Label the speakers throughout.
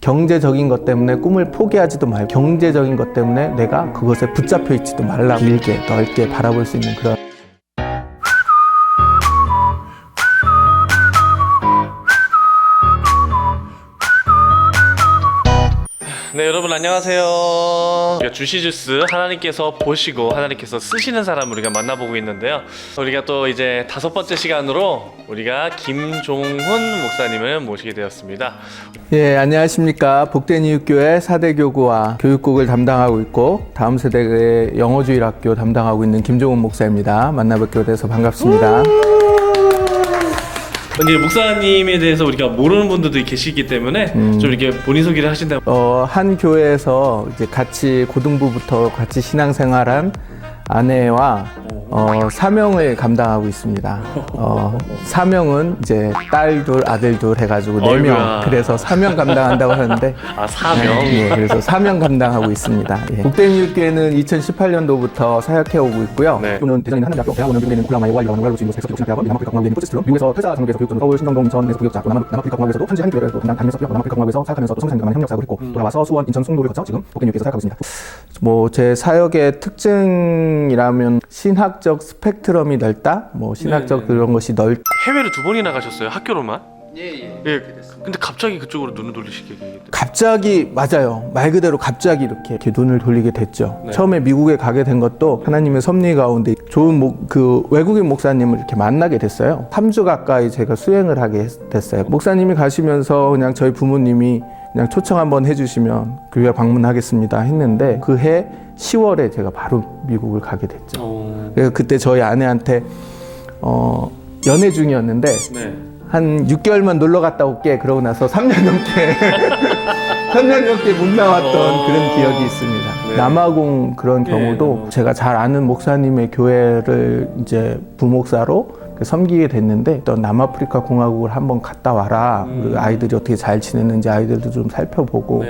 Speaker 1: 경제적인 것 때문에 꿈을 포기하지도 말고 경제적인 것 때문에 내가 그것에 붙잡혀 있지도 말라. 길게 넓게 바라볼 수 있는 그런
Speaker 2: 네, 여러분 안녕하세요. 우리가 주시주스 하나님께서 보시고 하나님께서 쓰시는 사람을 우리가 만나보고 있는데요. 우리가 또 이제 5번째 시간으로 우리가 김종훈 목사님을 모시게 되었습니다.
Speaker 1: 예, 안녕하십니까. 복된 이웃교회 사대교구와 교육국을 담당하고 있고 다음 세대의 영어주일학교 담당하고 있는 김종훈 목사입니다. 만나뵙게 돼서 반갑습니다.
Speaker 2: 근데 목사님에 대해서 우리가 모르는 분들도 계시기 때문에 좀 이렇게 본인 소개를 하신다면
Speaker 1: 한 교회에서 이제 같이 고등부부터 같이 신앙생활한 아내와 사명을 감당하고 있습니다. 사명은 이제 딸 둘, 아들 둘 해가지고 4명.
Speaker 2: 어이구야.
Speaker 1: 그래서 사명 감당한다고 하는데.
Speaker 2: 사명.
Speaker 1: 예, 그래서 사명 감당하고 있습니다. 예. 복된 이웃교회는 2018년도부터 사역해오고 있고요.
Speaker 2: 네.
Speaker 1: 또는 대전인 하나님대학교, 대학원은 미국에 있는 콜라마의 와일드라는 와일드 주임으로 백석 교육대학원, 남아프리카 공화국에 있는 포체스트룸, 미국에서 회사 장로교에서 교육 중, 서울 신정동 인천에서 교육자, 또 남아프리카 공화국에서도 현지 한 교회를 또 다니면서 남아프리카 공화국에서 사역하면서 또 성장하는 협력사역을 했고 돌아와서 수원, 인천, 송도를 거쳐 지금 복된 이웃교회에서 사역하고 있습니다. 뭐 제 사역의 특징이라면 신학적 스펙트럼이 넓다, 뭐 신학적 그런 것이
Speaker 2: 해외를 2번이나 가셨어요? 학교로만? 예. 근데 갑자기 그쪽으로 눈을 돌리시게 되겠죠.
Speaker 1: 갑자기 맞아요. 말 그대로 갑자기 이렇게 눈을 돌리게 됐죠.
Speaker 2: 네.
Speaker 1: 처음에 미국에 가게 된 것도 하나님의 섭리 가운데 좋은 그 외국인 목사님을 이렇게 만나게 됐어요. 3주 가까이 제가 수행을 하게 됐어요. 목사님이 가시면서 그냥 저희 부모님이 그냥 초청 한번 해주시면 교회 방문하겠습니다 했는데 그 해 10월에 제가 바로 미국을 가게 됐죠. 그래서 그때 저희 아내한테 연애 중이었는데
Speaker 2: 네.
Speaker 1: 한 6개월만 놀러 갔다 올게. 그러고 나서 3년 넘게 3년 넘게 못 나왔던 그런 기억이 있습니다.
Speaker 2: 네.
Speaker 1: 남아공 그런 경우도 제가 잘 아는 목사님의 교회를 이제 부목사로 섬기게 됐는데 또 남아프리카 공화국을 한번 갔다 와라. 그리고 아이들이 어떻게 잘 지냈는지 아이들도 좀 살펴보고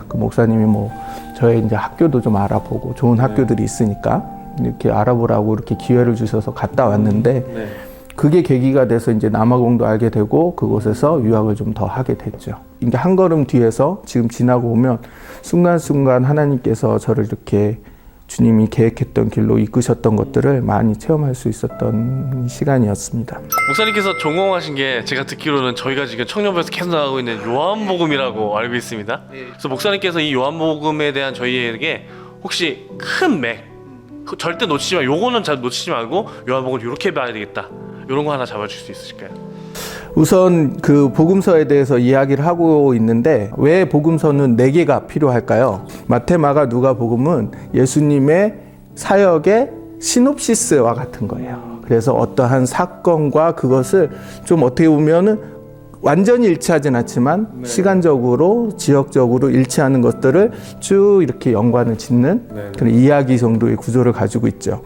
Speaker 1: 그 목사님이 뭐 저의 이제 학교도 좀 알아보고 좋은 학교들이 있으니까 이렇게 알아보라고 이렇게 기회를 주셔서 갔다 왔는데 그게 계기가 돼서 이제 남아공도 알게 되고 그곳에서 유학을 좀 더 하게 됐죠. 이게 한 걸음 뒤에서 지금 지나고 오면 순간순간 하나님께서 저를 이렇게 주님이 계획했던 길로 이끄셨던 것들을 많이 체험할 수 있었던 시간이었습니다.
Speaker 2: 목사님께서 전공하신 게 제가 듣기로는 저희가 지금 청년부에서 계속 나가고 있는 요한복음이라고 알고 있습니다. 그래서 목사님께서 이 요한복음에 대한 저희에게 혹시 큰 맥, 절대 놓치지 마, 요거는 잘 놓치지 말고 요한복음을 이렇게 봐야 되겠다, 이런 거 하나 잡아줄 수 있으실까요?
Speaker 1: 우선 그 복음서에 대해서 이야기를 하고 있는데 왜 복음서는 4개가 필요할까요? 마태, 마가, 누가 복음은 예수님의 사역의 시놉시스와 같은 거예요. 그래서 어떠한 사건과 그것을 좀 어떻게 보면은 완전히 일치하진 않지만 시간적으로 지역적으로 일치하는 것들을 쭉 이렇게 연관을 짓는 그런 이야기 정도의 구조를 가지고 있죠.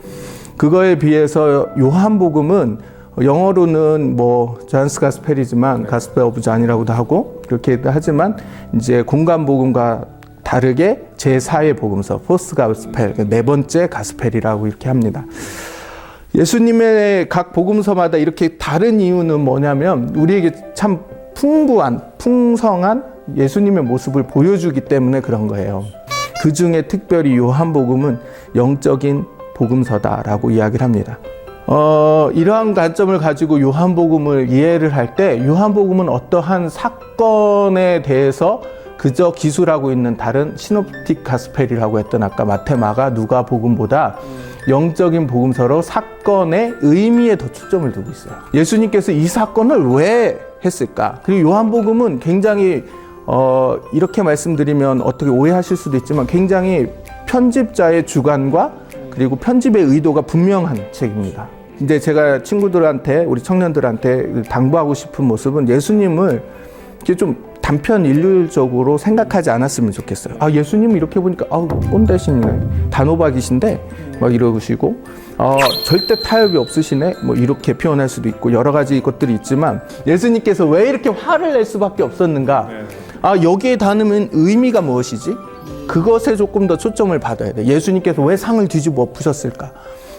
Speaker 1: 그거에 비해서 요한복음은 영어로는 뭐 존스 가스펠이지만 가스펠 오브 존이라고도 하고 그렇게 하지만 이제 공간 복음과 다르게 제4의 복음서 포스트 가스펠, 4번째 가스펠이라고 이렇게 합니다. 예수님의 각 복음서마다 이렇게 다른 이유는 뭐냐면 우리에게 참 풍성한 예수님의 모습을 보여주기 때문에 그런 거예요. 그 중에 특별히 요한복음은 영적인 복음서다라고 이야기를 합니다. 이러한 관점을 가지고 요한복음을 이해를 할 때 요한복음은 어떠한 사건에 대해서 그저 기술하고 있는 다른 시놉틱 가스펠이라고 했던 아까 마태, 마가, 누가 복음보다 영적인 복음서로 사건의 의미에 더 초점을 두고 있어요. 예수님께서 이 사건을 왜 했을까? 그리고 요한복음은 굉장히 이렇게 말씀드리면 어떻게 오해하실 수도 있지만 굉장히 편집자의 주관과 그리고 편집의 의도가 분명한 책입니다. 이제 제가 친구들한테 우리 청년들한테 당부하고 싶은 모습은 예수님을 이렇게 좀 단편 일률적으로 생각하지 않았으면 좋겠어요. 아, 예수님 이렇게 보니까 꼰대시네, 단호박이신데 막 이러시고 절대 타협이 없으시네 뭐 이렇게 표현할 수도 있고 여러 가지 것들이 있지만 예수님께서 왜 이렇게 화를 낼 수밖에 없었는가? 여기에 담은 의미가 무엇이지? 그것에 조금 더 초점을 받아야 돼. 예수님께서 왜 상을 뒤집어 엎으셨을까?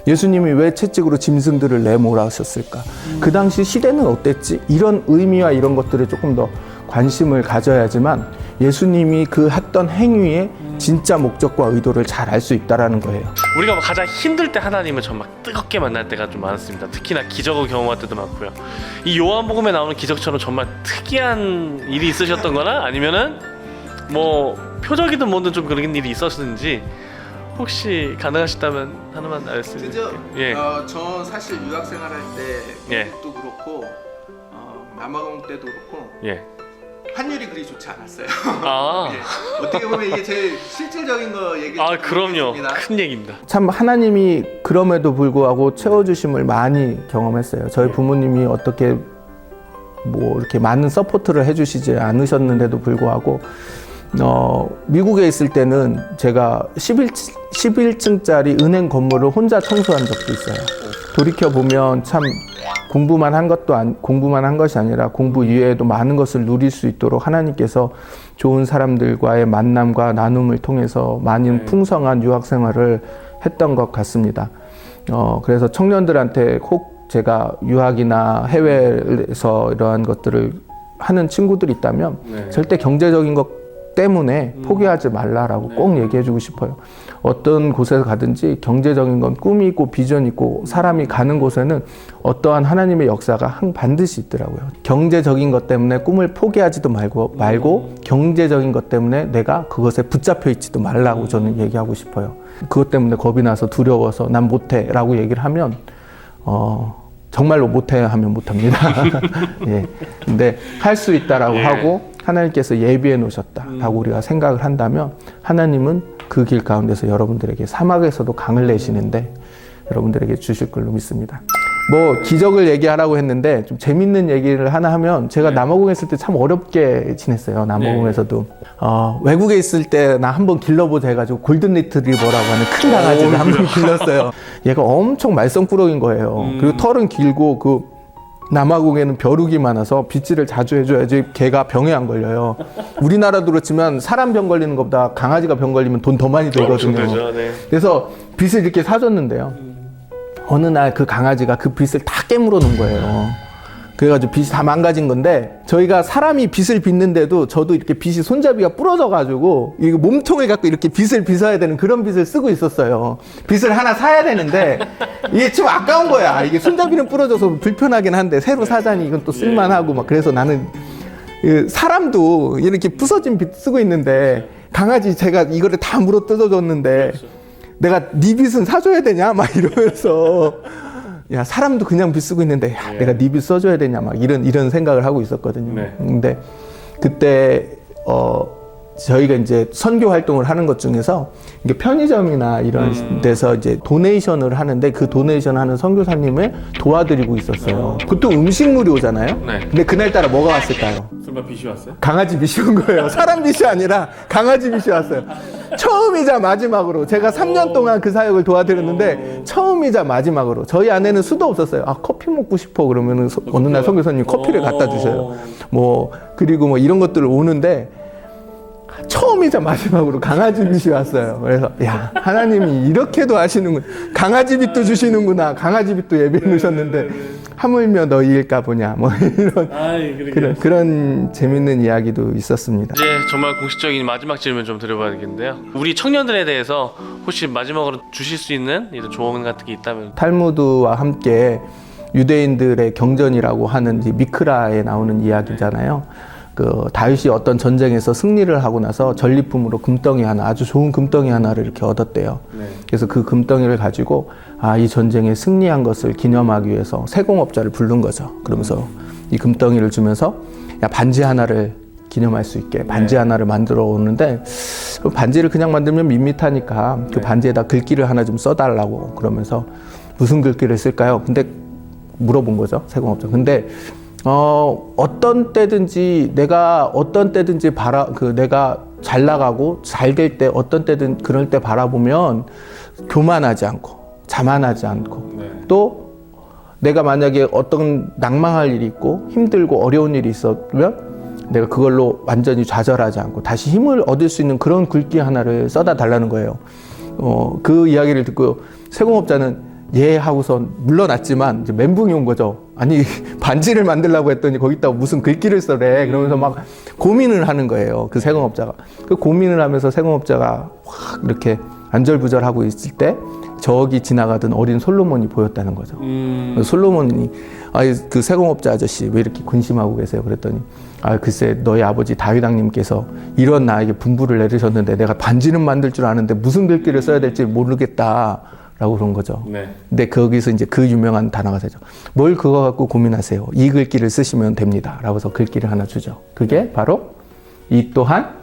Speaker 1: 예수님이 왜 채찍으로 짐승들을 내몰아셨을까? 그 당시 시대는 어땠지? 이런 의미와 이런 것들에 조금 더 관심을 가져야지만 예수님이 그 했던 행위의 진짜 목적과 의도를 잘 알 수 있다라는 거예요.
Speaker 2: 우리가 가장 힘들 때 하나님을 정말 뜨겁게 만날 때가 좀 많았습니다. 특히나 기적을 경험할 때도 많고요. 이 요한복음에 나오는 기적처럼 정말 특이한 일이 있으셨던 거나 아니면은 뭐 표적이든 뭐든 좀 그런 일이 있었는지 혹시 가능하시다면 하나만 알 수 있을까요? 예.
Speaker 1: 저 사실 유학생활 할 때
Speaker 2: 예.
Speaker 1: 도 그렇고 남아공 때도 그렇고
Speaker 2: 예.
Speaker 1: 환율이 그리 좋지 않았어요.
Speaker 2: 아.
Speaker 1: 예. 어떻게 보면 이게 제일 실질적인 거 얘기.
Speaker 2: 아, 그럼요. 큰 얘기입니다.
Speaker 1: 참 하나님이 그럼에도 불구하고 채워주심을 많이 경험했어요. 저희 부모님이 어떻게 뭐 이렇게 많은 서포트를 해주시지 않으셨는데도 불구하고 미국에 있을 때는 제가 11층짜리 은행 건물을 혼자 청소한 적도 있어요. 돌이켜 보면 참 공부만 한 것이 아니라 공부 이외에도 많은 것을 누릴 수 있도록 하나님께서 좋은 사람들과의 만남과 나눔을 통해서 많은 풍성한 유학 생활을 했던 것 같습니다. 그래서 청년들한테 혹 제가 유학이나 해외에서 이러한 것들을 하는 친구들이 있다면 절대 경제적인 것 때문에 포기하지 말라라고 꼭 얘기해주고 싶어요. 어떤 곳에 가든지 경제적인 건 꿈이 있고 비전이 있고 사람이 가는 곳에는 어떠한 하나님의 역사가 반드시 있더라고요. 경제적인 것 때문에 꿈을 포기하지도 말고 경제적인 것 때문에 내가 그것에 붙잡혀 있지도 말라고 저는 얘기하고 싶어요. 그것 때문에 겁이 나서 두려워서 난 못해 라고 얘기를 하면 정말로 못해 하면 못합니다. 예. 근데 할 수 있다라고 하고 하나님께서 예비해 놓으셨다라고 우리가 생각을 한다면 하나님은 그 길 가운데서 여러분들에게 사막에서도 강을 내시는데 여러분들에게 주실 걸로 믿습니다. 뭐 기적을 얘기하라고 했는데 좀 재밌는 얘기를 하나 하면 제가 남아공에 있을 때 참 어렵게 지냈어요. 남아공에서도 외국에 있을 때 나 한번 길러보자 해가지고 골든 리트리버라고 하는 큰 강아지를 한번 길렀어요. 얘가 엄청 말썽꾸러기인 거예요. 그리고 털은 길고 그 남아공에는 벼룩이 많아서 빗질을 자주 해줘야지 개가 병에 안 걸려요. 우리나라도 그렇지만 사람 병 걸리는 것보다 강아지가 병 걸리면 돈 더 많이 들거든요. 그래서 빗을 이렇게 사줬는데요. 어느 날 그 강아지가 그 빗을 다 깨물어 놓은 거예요. 그래가지고 빗이 다 망가진 건데 저희가 사람이 빗을 빗는데도 저도 이렇게 빗이 손잡이가 부러져가지고 이거 몸통을 갖고 이렇게 빗을 빗어야 되는 그런 빗을 쓰고 있었어요. 빗을 하나 사야 되는데 이게 좀 아까운 거야. 이게 손잡이는 부러져서 불편하긴 한데 새로 사자니 이건 또 쓸만하고 막 그래서 나는 사람도 이렇게 부서진 빗 쓰고 있는데 강아지 제가 이거를 다 물어 뜯어줬는데 내가 네 빗은 사줘야 되냐 막 이러면서 야 사람도 그냥 빗 쓰고 있는데 야, 내가 네 빗 써줘야 되냐 막 이런 생각을 하고 있었거든요. 근데 그때 저희가 이제 선교 활동을 하는 것 중에서 이게 편의점이나 이런 데서 이제 도네이션을 하는데 그 도네이션 하는 선교사님을 도와드리고 있었어요. 보통 음식물이 오잖아요. 근데 그날따라 뭐가 왔을까요?
Speaker 2: 설마 빗이 왔어요?
Speaker 1: 강아지 빗이 온 거예요. 사람 빗이 아니라 강아지 빗이 왔어요. 처음이자 마지막으로 제가 3년 동안 그 사역을 도와드렸는데 처음이자 마지막으로 저희 아내는 수도 없었어요. 아 커피 먹고 싶어 그러면은 어느 날 선교사님 커피를 갖다 주셔요. 뭐 그리고 뭐 이런 것들을 오는데 처음이자 마지막으로 강아지 빗이 왔어요. 그래서 야 하나님이 이렇게도 하시는군. 강아지 빗도 주시는구나. 강아지 빗도 예비해 놓으셨는데 하물며 너희일까 보냐. 뭐 이런 그런 재밌는 이야기도 있었습니다.
Speaker 2: 이제 정말 공식적인 마지막 질문 좀 드려봐야 되겠는데요. 우리 청년들에 대해서 혹시 마지막으로 주실 수 있는 이런 조언 같은 게 있다면?
Speaker 1: 탈무드와 함께 유대인들의 경전이라고 하는 이 미크라에 나오는 이야기잖아요. 그 다윗이 어떤 전쟁에서 승리를 하고 나서 전리품으로 금덩이 하나, 아주 좋은 금덩이 하나를 이렇게 얻었대요. 그래서 그 금덩이를 가지고 이 전쟁에 승리한 것을 기념하기 위해서 세공업자를 부른 거죠. 그러면서 이 금덩이를 주면서 야 반지 하나를 기념할 수 있게 반지 하나를 만들어 오는데 반지를 그냥 만들면 밋밋하니까 그 반지에다 글귀를 하나 좀 써달라고 그러면서 무슨 글귀를 쓸까요? 근데 물어본 거죠, 세공업자. 근데 어떤 때든지 내가 내가 잘 나가고 잘 될 때 어떤 때든 그럴 때 바라보면 교만하지 않고 자만하지 않고 또 내가 만약에 어떤 낭망할 일이 있고 힘들고 어려운 일이 있었면 내가 그걸로 완전히 좌절하지 않고 다시 힘을 얻을 수 있는 그런 글귀 하나를 써다 달라는 거예요. 그 이야기를 듣고 세공업자는 예 하고선 물러났지만 이제 멘붕이 온 거죠. 아니 반지를 만들려고 했더니 거기다가 무슨 글귀를 써래. 그러면서 막 고민을 하는 거예요. 그 세공업자가. 그 고민을 하면서 세공업자가 확 이렇게 안절부절하고 있을 때 저기 지나가던 어린 솔로몬이 보였다는 거죠. 솔로몬이 그 세공업자 아저씨 왜 이렇게 근심하고 계세요? 그랬더니 글쎄 너희 아버지 다윗 왕님께서 이런 나에게 분부를 내리셨는데 내가 반지는 만들 줄 아는데 무슨 글귀를 써야 될지 모르겠다. 라고 그런 거죠.
Speaker 2: 네.
Speaker 1: 근데 거기서 이제 그 유명한 단어가 되죠. 뭘 그거 갖고 고민하세요. 이 글귀를 쓰시면 됩니다. 라고서 글귀를 하나 주죠. 그게 바로 이 또한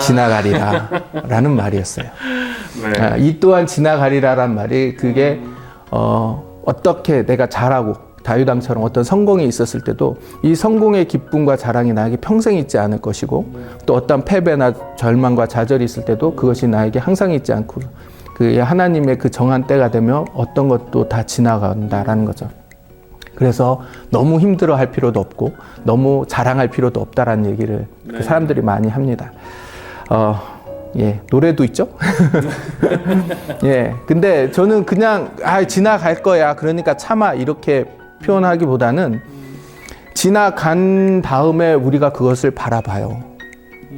Speaker 1: 지나가리라 라는 말이었어요.
Speaker 2: 네.
Speaker 1: 이 또한 지나가리라 라는 말이 그게 어떻게 내가 잘하고 다윗 왕처럼 어떤 성공이 있었을 때도 이 성공의 기쁨과 자랑이 나에게 평생 있지 않을 것이고 또 어떤 패배나 절망과 좌절이 있을 때도 그것이 나에게 항상 있지 않고 그 하나님의 그 정한 때가 되면 어떤 것도 다 지나간다라는 거죠. 그래서 너무 힘들어할 필요도 없고 너무 자랑할 필요도 없다라는 얘기를
Speaker 2: 네.
Speaker 1: 그 사람들이 많이 합니다. 예, 노래도 있죠. 예, 근데 저는 그냥 지나갈 거야. 그러니까 참아 이렇게 표현하기보다는 지나간 다음에 우리가 그것을 바라봐요.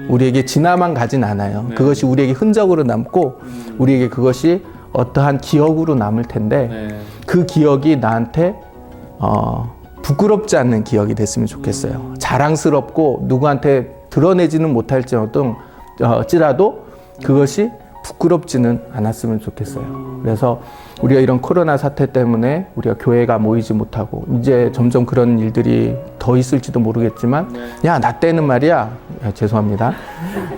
Speaker 1: 우리에게 지나만 가진 않아요.
Speaker 2: 네.
Speaker 1: 그것이 우리에게 흔적으로 남고 우리에게 그것이 어떠한 기억으로 남을 텐데
Speaker 2: 네.
Speaker 1: 그 기억이 나한테 부끄럽지 않는 기억이 됐으면 좋겠어요. 자랑스럽고 누구한테 드러내지는 못할지라도 그것이 부끄럽지는 않았으면 좋겠어요. 그래서 우리가 이런 코로나 사태 때문에 우리가 교회가 모이지 못하고 이제 점점 그런 일들이 더 있을지도 모르겠지만 야, 나 때는 말이야. 죄송합니다.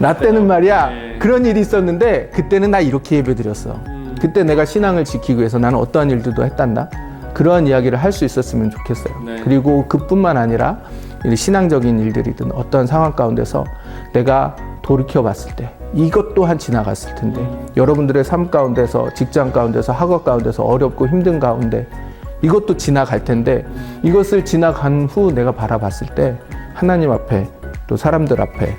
Speaker 1: 나 때는 말이야. 그런 일이 있었는데 그때는 나 이렇게 예배드렸어. 그때 내가 신앙을 지키기 위해서 나는 어떠한 일들도 했단다. 그러한 이야기를 할 수 있었으면 좋겠어요.
Speaker 2: 네.
Speaker 1: 그리고 그뿐만 아니라 신앙적인 일들이든 어떤 상황 가운데서 내가 돌이켜 봤을 때 이것 또한 지나갔을 텐데 여러분들의 삶 가운데서 직장 가운데서 학업 가운데서 어렵고 힘든 가운데 이것도 지나갈 텐데 이것을 지나간 후 내가 바라봤을 때 하나님 앞에 또 사람들 앞에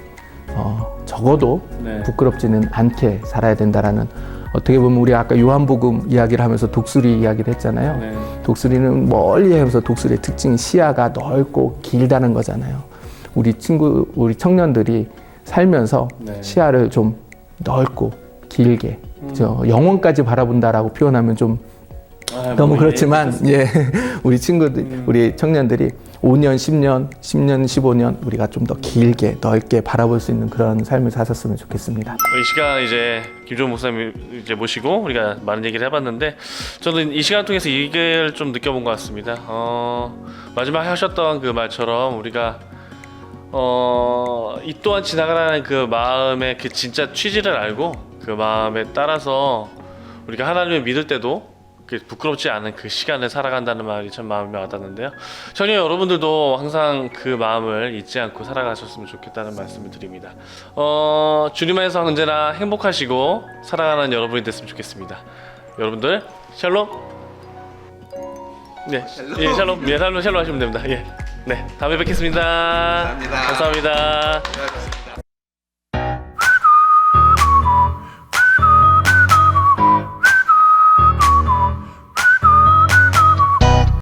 Speaker 1: 적어도
Speaker 2: 네.
Speaker 1: 부끄럽지는 않게 살아야 된다라는 어떻게 보면 우리 아까 요한복음 이야기를 하면서 독수리 이야기를 했잖아요.
Speaker 2: 네.
Speaker 1: 독수리는 멀리 하면서 독수리의 특징이 시야가 넓고 길다는 거잖아요. 우리 청년들이 살면서
Speaker 2: 네.
Speaker 1: 시야를 좀 넓고 길게 영원까지 바라본다라고 표현하면 좀 너무 그렇지만 예, 우리 친구들, 우리 청년들이 5년, 10년, 10년, 15년 우리가 좀 더 길게 넓게 바라볼 수 있는 그런 삶을 사셨으면 좋겠습니다.
Speaker 2: 이 시간 이제 김종훈 목사님 이제 모시고 우리가 많은 얘기를 해봤는데 저는 이 시간을 통해서 이걸 좀 느껴본 것 같습니다. 마지막에 하셨던 그 말처럼 우리가 이 또한 지나가라는 그 마음의 그 진짜 취지를 알고 그 마음에 따라서 우리가 하나님을 믿을 때도 부끄럽지 않은 그 시간을 살아간다는 말이 참 마음에 와닿는데요. 청년 여러분들도 항상 그 마음을 잊지 않고 살아가셨으면 좋겠다는 말씀을 드립니다. 주님 안에서 언제나 행복하시고 사랑하는 여러분이 됐으면 좋겠습니다. 여러분들 샬롬. 네, 예, 샬롬. 예, 샬롬 하시면 됩니다. 예, 네, 다음에 뵙겠습니다. 감사합니다.